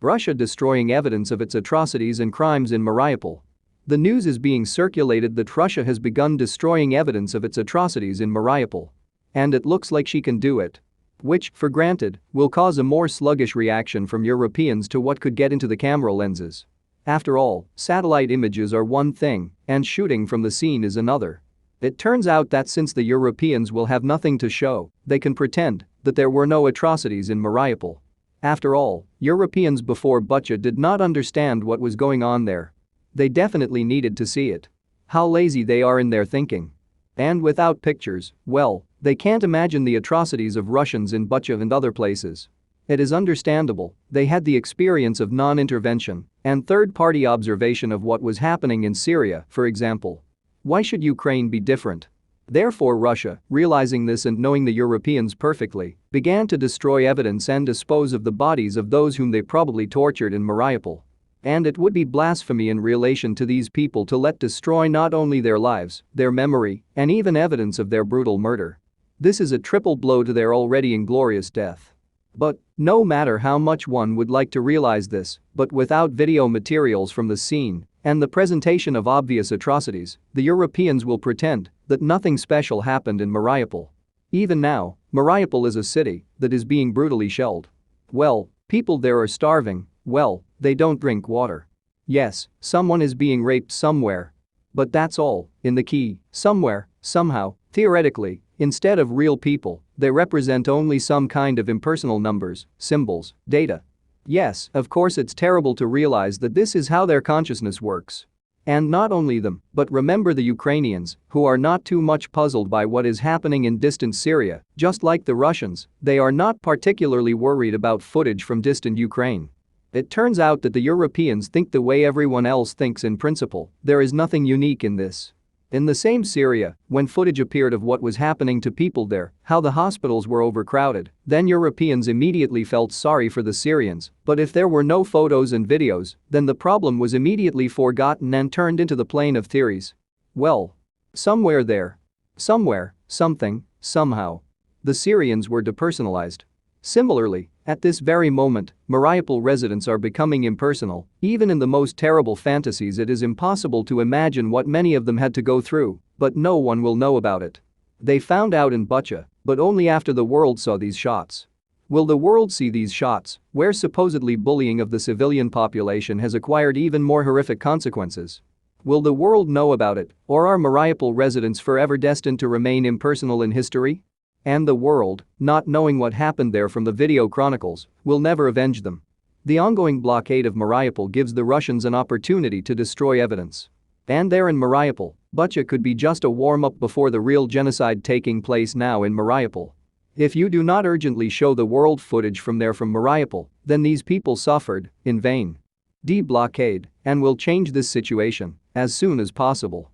Russia destroying evidence of its atrocities and crimes in Mariupol. The news is being circulated that Russia has begun destroying evidence of its atrocities in Mariupol. And it looks like she can do it. Which, for granted, will cause a more sluggish reaction from Europeans to what could get into the camera lenses. After all, satellite images are one thing, and shooting from the scene is another. It turns out that since the Europeans will have nothing to show, they can pretend that there were no atrocities in Mariupol. After all, Europeans before Bucha did not understand what was going on there. They definitely needed to see it. How lazy they are in their thinking. And without pictures, well, they can't imagine the atrocities of Russians in Bucha and other places. It is understandable, they had the experience of non-intervention and third-party observation of what was happening in Syria, for example. Why should Ukraine be different? Therefore Russia, realizing this and knowing the Europeans perfectly, began to destroy evidence and dispose of the bodies of those whom they probably tortured in Mariupol. And it would be blasphemy in relation to these people to let destroy not only their lives, their memory, and even evidence of their brutal murder. This is a triple blow to their already inglorious death. But, no matter how much one would like to realize this, but without video materials from the scene and the presentation of obvious atrocities, the Europeans will pretend that nothing special happened in Mariupol. Even now, Mariupol is a city that is being brutally shelled. Well, people there are starving, well, they don't drink water. Yes, someone is being raped somewhere. But that's all, in the key, somewhere, somehow, theoretically, instead of real people, they represent only some kind of impersonal numbers, symbols, data. Yes, of course it's terrible to realize that this is how their consciousness works. And not only them, but remember the Ukrainians, who are not too much puzzled by what is happening in distant Syria, just like the Russians, they are not particularly worried about footage from distant Ukraine. It turns out that the Europeans think the way everyone else thinks in principle, there is nothing unique in this. In the same Syria, when footage appeared of what was happening to people there, how the hospitals were overcrowded, then Europeans immediately felt sorry for the Syrians, but if there were no photos and videos, then the problem was immediately forgotten and turned into the plane of theories. Well, somewhere there. Somewhere, something, somehow. The Syrians were depersonalized. Similarly, at this very moment, Mariupol residents are becoming impersonal. Even in the most terrible fantasies it is impossible to imagine what many of them had to go through, but no one will know about it. They found out in Bucha, but only after the world saw these shots. Will the world see these shots, where supposedly bullying of the civilian population has acquired even more horrific consequences? Will the world know about it, or are Mariupol residents forever destined to remain impersonal in history? And the world, not knowing what happened there from the video chronicles, will never avenge them. The ongoing blockade of Mariupol gives the Russians an opportunity to destroy evidence. And there in Mariupol, Bucha could be just a warm-up before the real genocide taking place now in Mariupol. If you do not urgently show the world footage from Mariupol, then these people suffered, in vain. Deblockade, and will change this situation as soon as possible.